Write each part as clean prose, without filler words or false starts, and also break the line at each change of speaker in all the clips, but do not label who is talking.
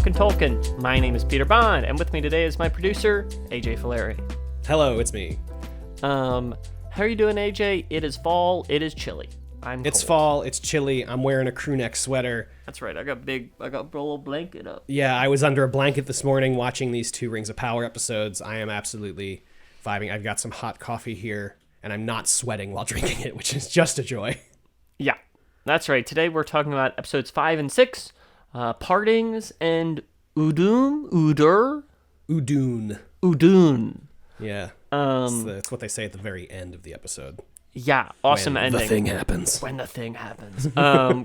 Talkin Tolkien. My name is Peter Bond, and with me today is my producer, AJ Fileri.
Hello, it's me.
How are you doing, AJ? It is fall. It is chilly.
It's fall. It's chilly. I'm wearing a crew neck sweater.
That's right. I got a little blanket up.
Yeah, I was under a blanket this morning watching these 2 Rings of Power episodes. I am absolutely vibing. I've got some hot coffee here, and I'm not sweating while drinking it, which is just a joy.
Yeah, that's right. Today we're talking about episodes 5 and 6, Partings and Udûn.
Yeah. That's what they say at the very end of the episode.
Yeah, awesome
when
ending.
The thing happens.
When the thing happens.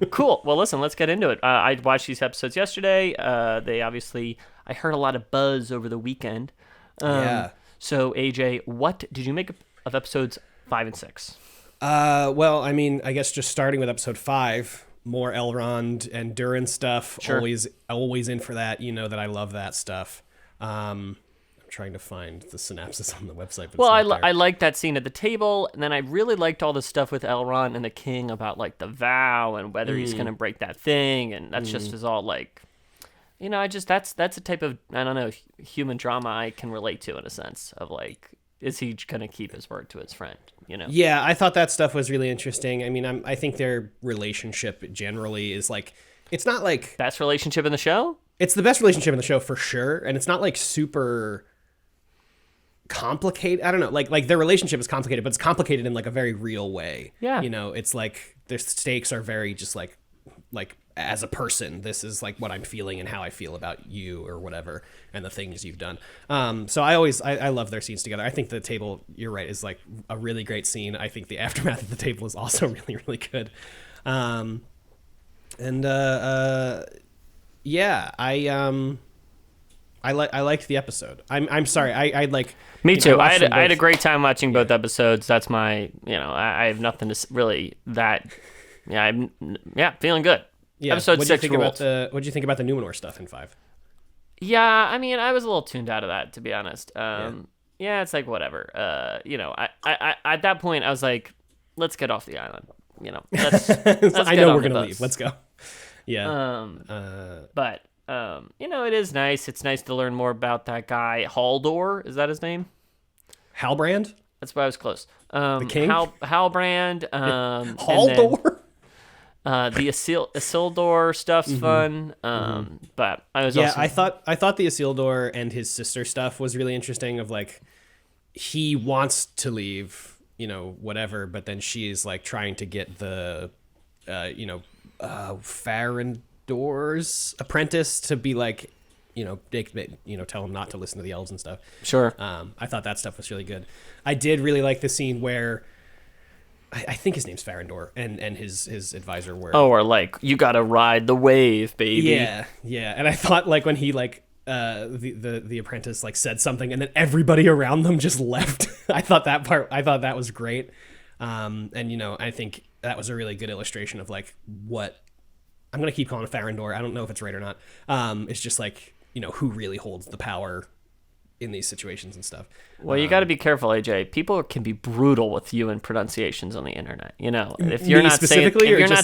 Cool. Well, listen, let's get into it. I watched these episodes yesterday. I heard a lot of buzz over the weekend.
Yeah.
So, AJ, what did you make of episodes 5 and 6?
Well, I mean, I guess just starting with episode 5, more Elrond and Durin stuff.
Sure.
Always in for that. You know that I love that stuff. I'm trying to find the synopsis on the website. But
well, I liked that scene at the table, and then I really liked all the stuff with Elrond and the king about like the vow and whether he's going to break that thing, and that's just is all like, you know, that's a type of, I don't know, human drama I can relate to in a sense of like, is he going to keep his word to his friend? You know?
Yeah, I thought that stuff was really interesting. I mean, I think their relationship generally is like, it's not like
best relationship in the show.
It's the best relationship in the show for sure, and it's not like super complicated. I don't know, like their relationship is complicated, but it's complicated in like a very real way.
Yeah,
you know, it's like their stakes are very just like as a person, this is like what I'm feeling and how I feel about you or whatever, and the things you've done. So I love their scenes together. I think the table, you're right, is like a really great scene. I think the aftermath of the table is also really, really good. Yeah, I liked the episode. I'm sorry. I like.
Me too. I had a great time watching both episodes. That's my, I have nothing to really that. Yeah, feeling good.
Yeah.
Episode 6
what did you think about the Numenor stuff in 5?
Yeah, I mean, I was a little tuned out of that, to be honest. Yeah, it's like whatever. I at that point I was like, let's get off the island. Let's
I know we're gonna leave. Let's go. Yeah.
But it is nice. It's nice to learn more about that guy. Haldor, is that his name?
Halbrand?
That's why I was close.
The king?
Halbrand.
Haldor?
The Isildur stuff's fun. But I was also...
I thought the Isildur and his sister stuff was really interesting, of like, he wants to leave, whatever, but then she's like trying to get the, Farandor's apprentice to be like, tell him not to listen to the elves and stuff.
Sure.
I thought that stuff was really good. I did really like the scene where I think his name's Farandor and his advisor were.
Oh, or like, you gotta ride the wave, baby.
Yeah. And I thought like when he like the apprentice like said something and then everybody around them just left. I thought that was great. And I think that was a really good illustration of like what I'm gonna keep calling it Farandor. I don't know if it's right or not. It's just like, who really holds the power in these situations and stuff.
Well, you got to be careful, AJ. People can be brutal with you and pronunciations on the internet. If you're not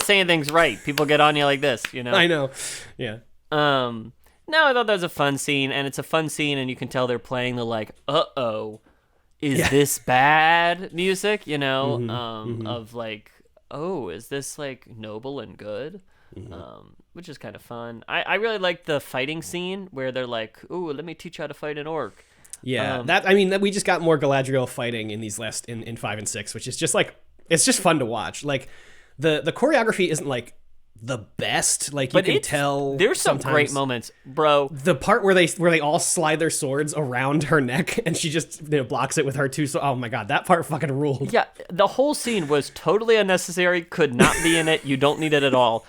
saying things right, people get on you like this.
I know. Yeah.
No, I thought that was a fun scene, and it's a fun scene, and you can tell they're playing the like, is this bad music? Of like, is this like noble and good? Which is kind of fun. I really like the fighting scene where they're like, "Ooh, let me teach you how to fight an orc."
Yeah, we just got more Galadriel fighting in these in 5 and 6, which is just like, it's just fun to watch. Like the choreography isn't like the best. Like, you can tell
there's some great moments, bro.
The part where they all slide their swords around her neck and she just blocks it with her two. So, oh my god, that part fucking ruled.
Yeah, the whole scene was totally unnecessary. Could not be in it. You don't need it at all.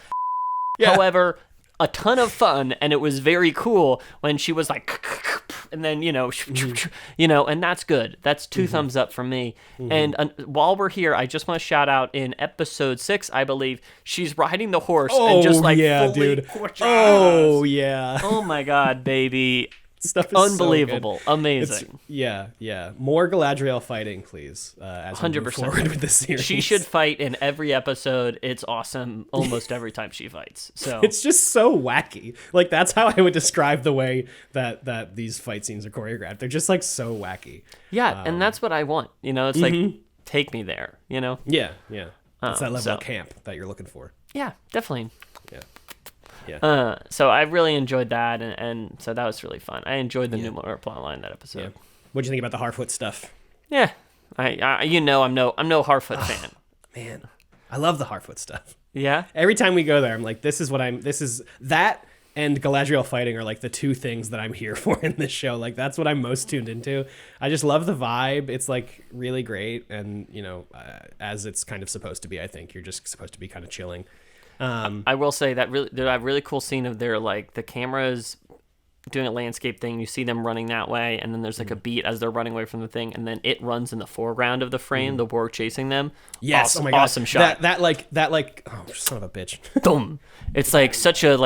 Yeah. However, a ton of fun, and it was very cool when she was like, and then and that's good. That's 2 thumbs up from me. And while we're here, I just want to shout out in episode 6, I believe, she's riding the horse and just like,
yeah, dude. Oh yeah.
Oh my god, baby.
stuff is
unbelievable,
so good.
amazing.
Yeah. More Galadriel fighting, please. As we move
100%.
forward with the series,
She should fight in every episode. It's awesome almost every time she fights. So
It's just so wacky. Like that's how I would describe the way that these fight scenes are choreographed. They're just like so wacky.
yeah, and that's what I want. It's like take me there.
Yeah. It's that level
so-
of camp that you're looking for.
Yeah, definitely.
Yeah.
So I really enjoyed that, and so that was really fun. I enjoyed the Numenor plotline that episode.
Yeah. What'd you think about the Harfoot stuff?
Yeah, I'm no Harfoot fan.
Man, I love the Harfoot stuff.
Yeah,
Every time we go there, I'm like, this is that and Galadriel fighting are like the two things that I'm here for in this show. Like that's what I'm most tuned into. I just love the vibe. It's like really great, and as it's kind of supposed to be. I think you're just supposed to be kind of chilling.
I will say that really cool scene of their like the cameras doing a landscape thing. You see them running that way, and then there's like a beat as they're running away from the thing, and then it runs in the foreground of the frame. The warg chasing them.
Yes,
awesome,
oh my God.
awesome shot.
That like oh son of a bitch.
Boom. It's like such a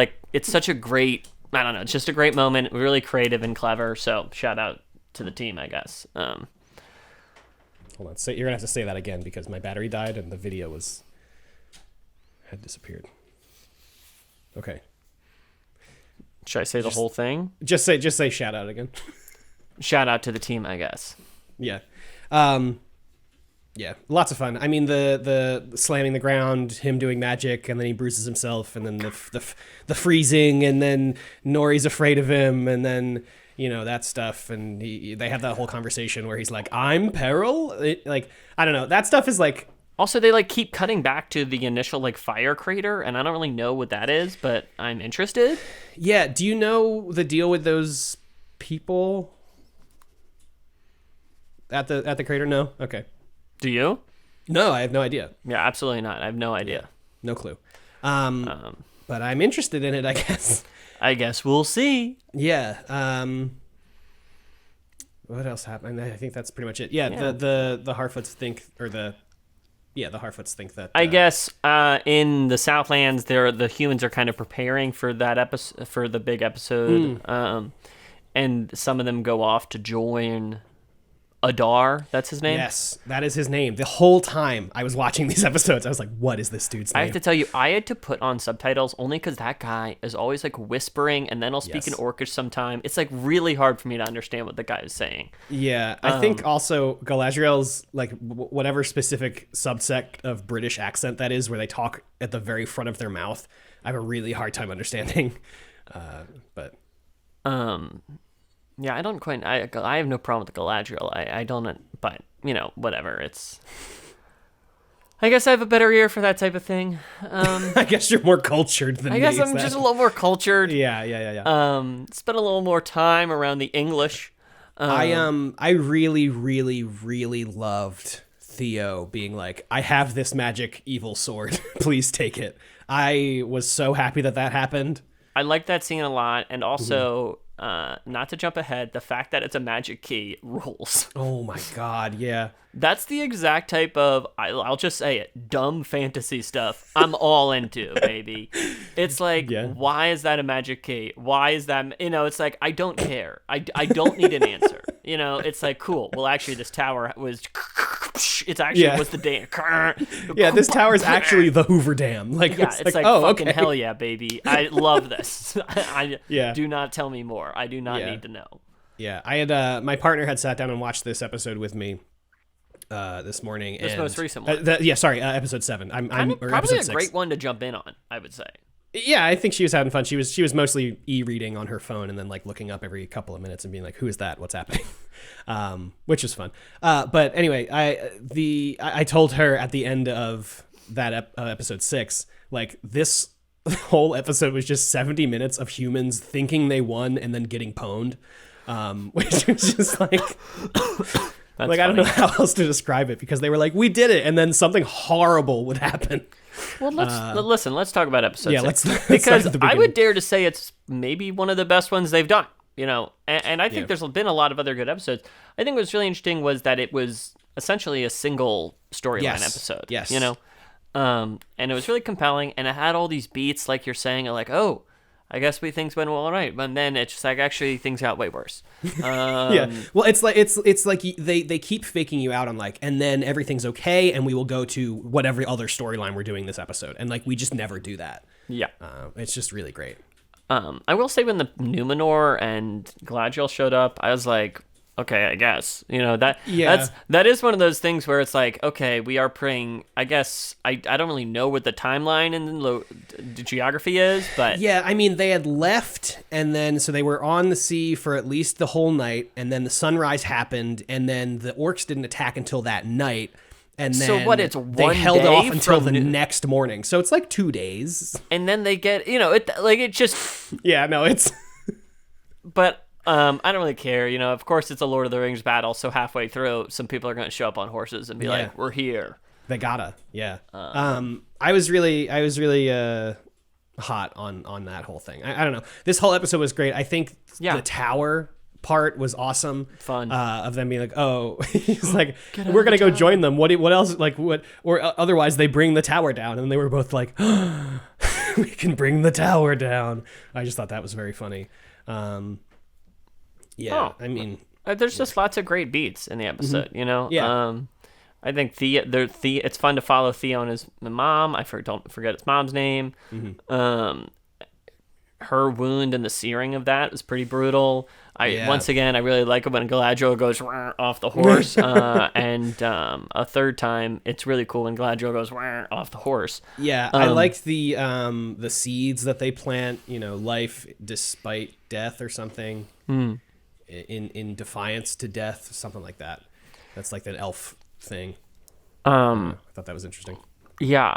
great. I don't know. It's just a great moment. Really creative and clever. So shout out to the team, I guess.
Hold on, you're gonna have to say that again because my battery died and the video had disappeared. Okay.
Should I say the whole thing?
Just say shout out again.
Shout out to the team, I guess.
Yeah. Yeah, lots of fun. I mean, the slamming the ground, him doing magic, and then he bruises himself, and then the freezing, and then Nori's afraid of him, and then that stuff, and they have that whole conversation where he's like, "I'm Peril." I don't know. That stuff is like.
Also, they like keep cutting back to the initial like fire crater, and I don't really know what that is, but I'm interested.
Yeah, do you know the deal with those people at the crater? No? Okay.
Do you?
No, I have no idea.
Yeah, absolutely not. I have no idea.
No clue. But I'm interested in it, I guess.
I guess we'll see.
Yeah. What else happened? I think that's pretty much it. Yeah. The Harfoots think, the Harfoots think that.
I guess in the Southlands, the humans are kind of preparing for that episode, for the big episode, and some of them go off to join Adar. That's his name.
Yes, that is his name. The whole time I was watching these episodes, I was like, "What is this dude's name?"
I have to tell you, I had to put on subtitles only because that guy is always like whispering, and then I'll speak in Orcish sometime. It's like really hard for me to understand what the guy is saying.
Yeah, I think also Galadriel's like whatever specific subsect of British accent that is, where they talk at the very front of their mouth. I have a really hard time understanding. But
yeah, I don't quite. I have no problem with the Galadriel. I don't. But whatever. It's. I guess I have a better ear for that type of thing.
I guess you're more cultured than me.
I guess I'm just a little more cultured.
Yeah.
Spent a little more time around the English.
I really, really, really loved Theo being like, "I have this magic evil sword. Please take it." I was so happy that happened.
I like that scene a lot, and also. Not to jump ahead, the fact that it's a magic key rules.
Oh my God, yeah.
That's the exact type of, I'll just say it, dumb fantasy stuff I'm all into, baby. It's like, why is that a magic key? Why is that, it's like, I don't care. I don't need an answer. It's like, cool. Well, actually, this tower was, was the dam.
Yeah, this tower is actually the Hoover Dam. Like,
yeah, it's like
oh,
fucking
okay.
hell yeah, baby. I love this.
Yeah.
Do not tell me more. I do not need to know.
Yeah, I had my partner had sat down and watched this episode with me this morning.
This most recent one.
Episode 7. I'm
probably
episode
a
6.
great one to jump in on, I would say.
Yeah, I think she was having fun. She was mostly e-reading on her phone and then like looking up every couple of minutes and being like, "Who is that? What's happening?" Which is fun. But anyway, I told her at the end of that episode 6, like this whole episode was just 70 minutes of humans thinking they won and then getting pwned, which was just like. Like, funny. I don't know how else to describe it because they were like, "We did it," and then something horrible would happen.
Well, let's talk about episode 6.
Let's
because I would dare to say it's maybe one of the best ones they've done. And I think there's been a lot of other good episodes. I think what's really interesting was that it was essentially a single storyline episode.
Yes.
And it was really compelling, and it had all these beats, like you're saying, like, oh, I guess things went all right, but then it's just like actually things got way worse.
Yeah. Well, it's like they keep faking you out on like, and then everything's okay, and we will go to whatever other storyline we're doing this episode, and like we just never do that.
Yeah.
It's just really great.
I will say when the Numenor and Galadriel showed up, I was like, okay, I guess, that is one of those things where it's like, okay, we are praying. I guess I don't really know what the timeline and the geography is, but
yeah, I mean, they had left, and then so they were on the sea for at least the whole night, and then the sunrise happened, and then the orcs didn't attack until that night, and then
so what? It's
they
one
held
day
off until
from
the next morning, so it's like 2 days.
and then they get it just
Yeah, no, it's
but. I don't really care, of course it's a Lord of the Rings battle, so halfway through some people are going to show up on horses and be like, we're here.
They gotta, yeah. I was really hot on that whole thing. I don't know. This whole episode was great. I think the tower part was awesome.
Fun.
Of them being like, oh, he's like, we're gonna go join them. What else? Like what? Or otherwise they bring the tower down, and they were both like, we can bring the tower down. I just thought that was very funny. Yeah, I mean,
there's just lots of great beats in the episode,
Yeah.
I think it's fun to follow Theo and his mom. Don't forget his mom's name. Her wound and the searing of that was pretty brutal. Once again, I really like it when Galadriel goes off the horse, and a third time, it's really cool when Galadriel goes off the horse.
Yeah, I liked the seeds that they plant. Life despite death or something. In defiance to death, something like that. That's like that elf thing. I thought that was interesting.
Yeah,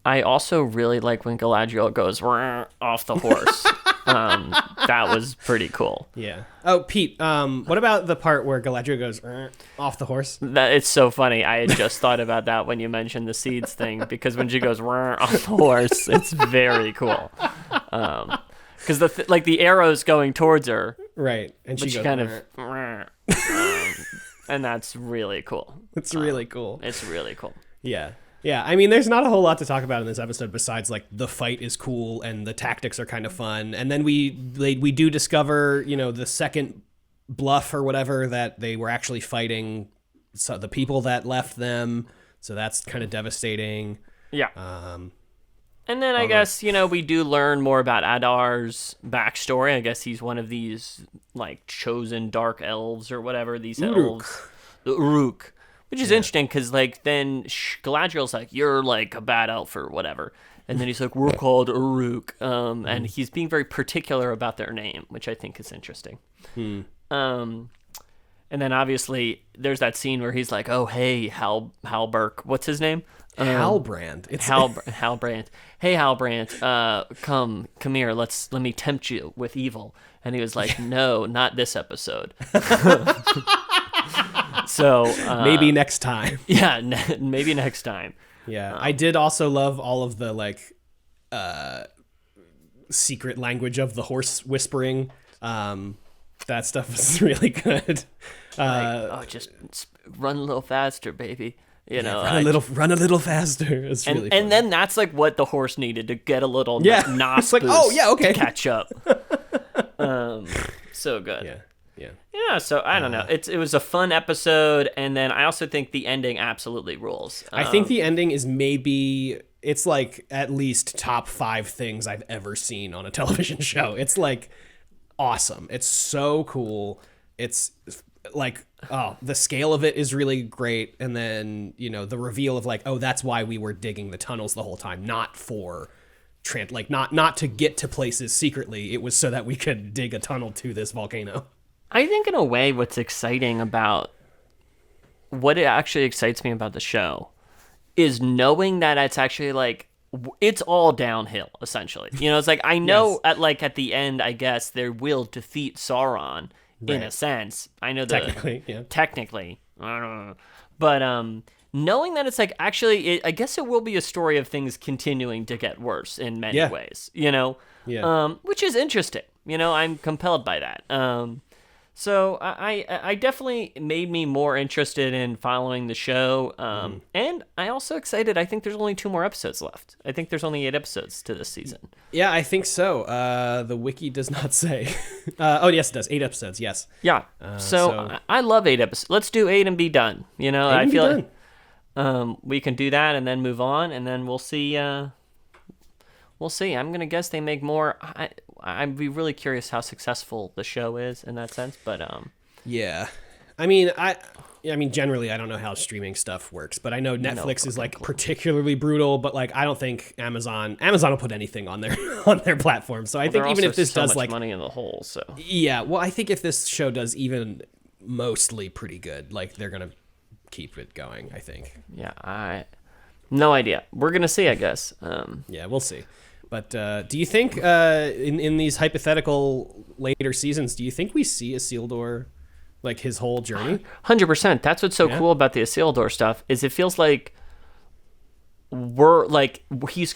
I also really like when Galadriel goes off the horse. That was pretty cool.
Yeah. Oh, Pete, what about the part where Galadriel goes off the horse?
It's so funny. I had just thought about that when you mentioned the seeds thing, because when she goes off the horse, it's very cool. Because the arrow's going towards her,
right? And she goes,
kind of, and that's really cool.
It's really cool.
It's really cool.
Yeah. I mean, there's not a whole lot to talk about in this episode besides like the fight is cool and the tactics are kind of fun, and then we do discover the second bluff or whatever that they were actually fighting the people that left them, so that's kind of devastating.
Yeah. And then I guess, we do learn more about Adar's backstory. I guess he's one of these, like, chosen dark elves or whatever, these elves. The Uruk. Which is interesting, because, like, then Galadriel's like, you're, like, a bad elf or whatever. And then he's like, we're called Uruk. And he's being very particular about their name, which I think is interesting. And then, obviously, there's that scene where he's like, oh, hey, Halberg. What's his name?
Halbrand. It's
Halbrand. Hey, Halbrand, come here. Let me tempt you with evil. And he was like, no, not this episode. So
maybe next time.
Yeah, maybe next time.
Yeah, I did also love all of the like secret language of the horse whispering. That stuff was really good.
Just run a little faster, baby.
Run a little faster. It's really funny.
And then that's like what the horse needed to get a little nos
it's like,
boost
oh yeah, okay,
to catch up. So good. Yeah. So I don't know. It was a fun episode, and then I also think the ending absolutely rules.
I think the ending is it's like at least top 5 things I've ever seen on a television show. It's like awesome. It's so cool. It's like, the scale of it is really great, and then the reveal of like, oh, that's why we were digging the tunnels the whole time, not for not to get to places secretly. It was so that we could dig a tunnel to this volcano.
I think in a way what it actually excites me about the show is knowing that it's actually like, it's all downhill essentially. It's like, I know yes. at the end, I guess they will defeat Sauron. Right. In a sense, I know that technically, I don't know, but knowing that it's like actually, I guess it will be a story of things continuing to get worse in many ways, which is interesting. I'm compelled by that. So I definitely made me more interested in following the show. And I also excited. I think there's only 2 more episodes left. I think there's only 8 episodes to this season.
Yeah, I think so. The wiki does not say. Oh, yes, it does. 8 episodes, yes.
Yeah. So I love 8 episodes. Let's do 8 and be done. You know, I feel like we can do that and then move on, and then we'll see. We'll see. I'm gonna guess they make more. I'd be really curious how successful the show is in that sense, but
yeah, I mean, generally, I don't know how streaming stuff works, but I know Netflix is like particularly brutal. But like, I don't think Amazon will put anything on their platform. So I think even if this does like
money in the hole, so
yeah, well, I think if this show does even mostly pretty good, like they're gonna keep it going. I think.
Yeah, no idea. We're gonna see, I guess.
Yeah, we'll see. But do you think in these hypothetical later seasons, do you think we see Isildur, like his whole journey?
100%. That's what's so cool about the Isildur stuff is it feels like he's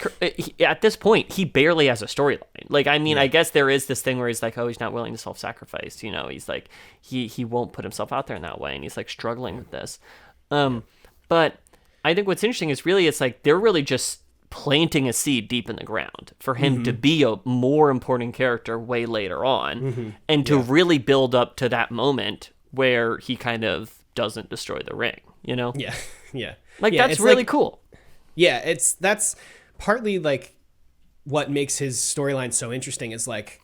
at this point he barely has a storyline. Like I mean, I guess there is this thing where he's like, oh, he's not willing to self-sacrifice. You know, he's like he won't put himself out there in that way, and he's like struggling with this. But I think what's interesting is really it's like they're really just planting a seed deep in the ground for him to be a more important character way later on and to really build up to that moment where he kind of doesn't destroy the ring, you know?
Yeah.
Like that's really cool.
Yeah, that's partly like what makes his storyline so interesting is like,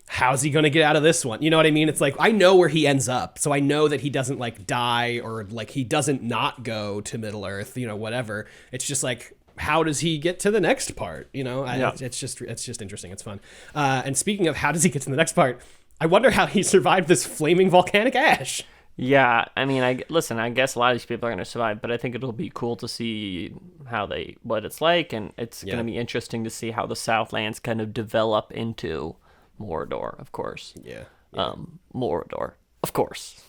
how's he going to get out of this one? You know what I mean? It's like, I know where he ends up. So I know that he doesn't like die or like he doesn't not go to Middle Earth, you know, whatever. It's just like, how does he get to the next part? You know, it's just interesting. It's fun. And speaking of how does he get to the next part, I wonder how he survived this flaming volcanic ash.
Yeah, I mean, I guess a lot of these people are going to survive, but I think it'll be cool to see what it's like, and it's going to be interesting to see how the Southlands kind of develop into Mordor, of course.
Yeah.
Mordor, of course.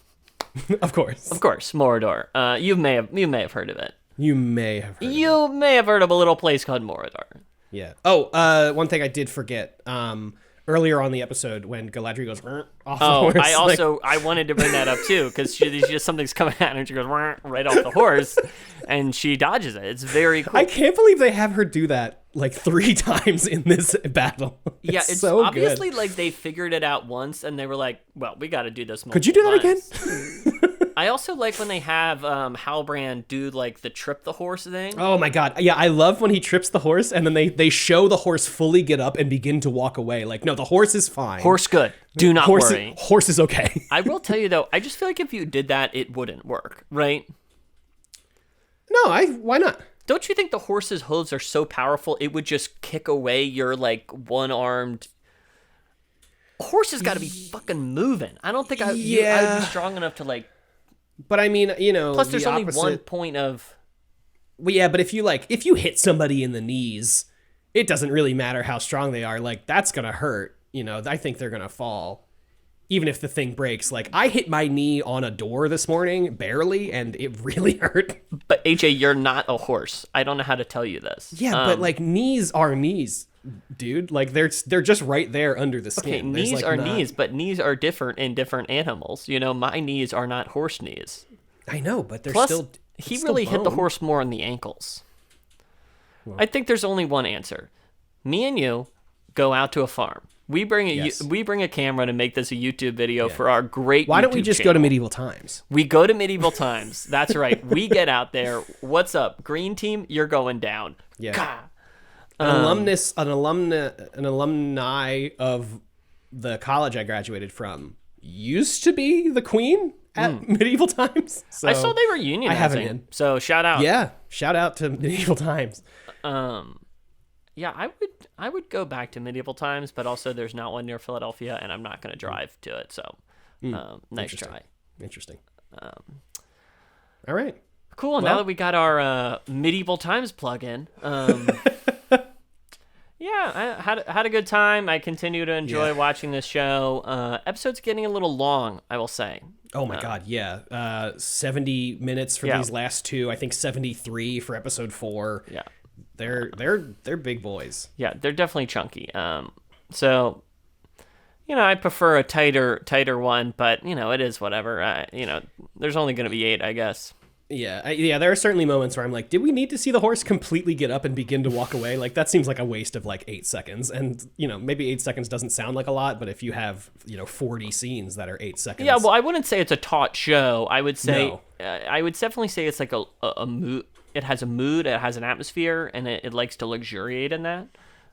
Of course,
Mordor. You may have heard of it.
You may have heard.
You may have heard of a little place called Mordor.
Yeah. Oh, one thing I did forget. Earlier on the episode when Galadriel goes off the horse.
I wanted to bring that up too because something's coming at her and she goes right off the horse and she dodges it. It's very cool.
I can't believe they have her do that like 3 times in this battle.
It's
so
obviously
good.
like they figured it out once and they were like, well, we got to do this.
Could you do that
times.
Again?
I also like when they have Halbrand do like the trip the horse thing.
Oh my god. Yeah, I love when he trips the horse and then they show the horse fully get up and begin to walk away. Like, no, the horse is fine.
Horse good. Do not worry.
Horse is okay.
I will tell you though, I just feel like if you did that, it wouldn't work, right?
No, why not?
Don't you think the horse's hooves are so powerful it would just kick away your like one-armed... A horse has got to be fucking moving. I don't think I would be strong enough to like...
But I mean, you know,
plus there's only one point of...
Well, yeah, but if you hit somebody in the knees, it doesn't really matter how strong they are. Like, that's going to hurt. You know, I think they're going to fall. Even if the thing breaks. Like, I hit my knee on a door this morning, barely, and it really hurt.
But AJ, you're not a horse. I don't know how to tell you this.
Yeah, but like, knees are knees, dude. Like, they're just right there under the skin.
Okay, knees are knees, but knees are different in different animals. You know, my knees are not horse knees.
I know, but they're
Plus,
still...
he really hit the horse more on the ankles. Well, I think there's only one answer. Me and you go out to a farm. We bring a camera to make this a YouTube video for our great
Why don't we
YouTube
just
channel.
go to medieval times?
We go to medieval times. That's right. We get out there. What's up? Green team, you're going down.
Yeah. An alumni of the college I graduated from used to be the queen at medieval times. So
I saw they were unionizing. I haven't in. So shout out.
Yeah, shout out to medieval times.
Yeah, I would go back to medieval times, but also there's not one near Philadelphia, and I'm not going to drive to it. So, nice try.
Interesting. All right.
Cool. Well, now that we got our medieval times plug in, yeah, I had a good time. I continue to enjoy watching this show. Episode's getting a little long, I will say.
Oh my God, yeah. 70 minutes for these last 2. I think 73 for episode 4.
Yeah.
They're big boys.
Yeah, they're definitely chunky. So, I prefer a tighter one, but it is whatever. There's only going to be 8, I guess.
Yeah, there are certainly moments where I'm like, did we need to see the horse completely get up and begin to walk away? Like, that seems like a waste of like 8 seconds. And, maybe 8 seconds doesn't sound like a lot, but if you have, 40 scenes that are 8 seconds.
Yeah, well, I wouldn't say it's a taut show. I would say, I would definitely say it's like a mood. It has a mood, it has an atmosphere, and it likes to luxuriate in that.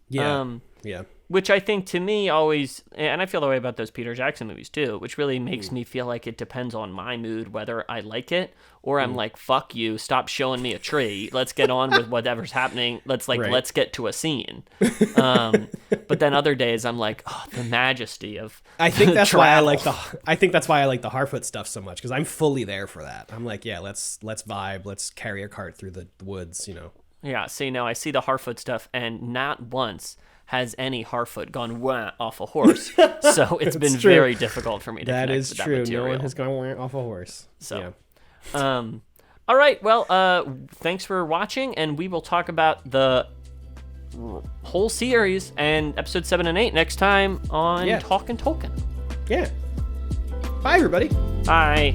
Yeah.
Which I think to me always, and I feel the way about those Peter Jackson movies too, which really makes me feel like it depends on my mood, whether I like it or I'm like, fuck you, stop showing me a tree. Let's get on with whatever's happening. Let's get to a scene. But then other days I'm like, oh, the majesty of
I think that's why I like the Harfoot stuff so much, because I'm fully there for that. I'm like, yeah, let's vibe, let's carry a cart through the woods,
Yeah, see, now I see the Harfoot stuff, and not once has any Harfoot gone wah off a horse. So it's been very difficult for me to connect with that material. That is true.
No one has gone wah off a horse.
So, all right. Well, thanks for watching, and we will talk about the whole series and episode 7 and 8 next time on Talkin' Tolkien.
Yeah. Bye, everybody.
Bye.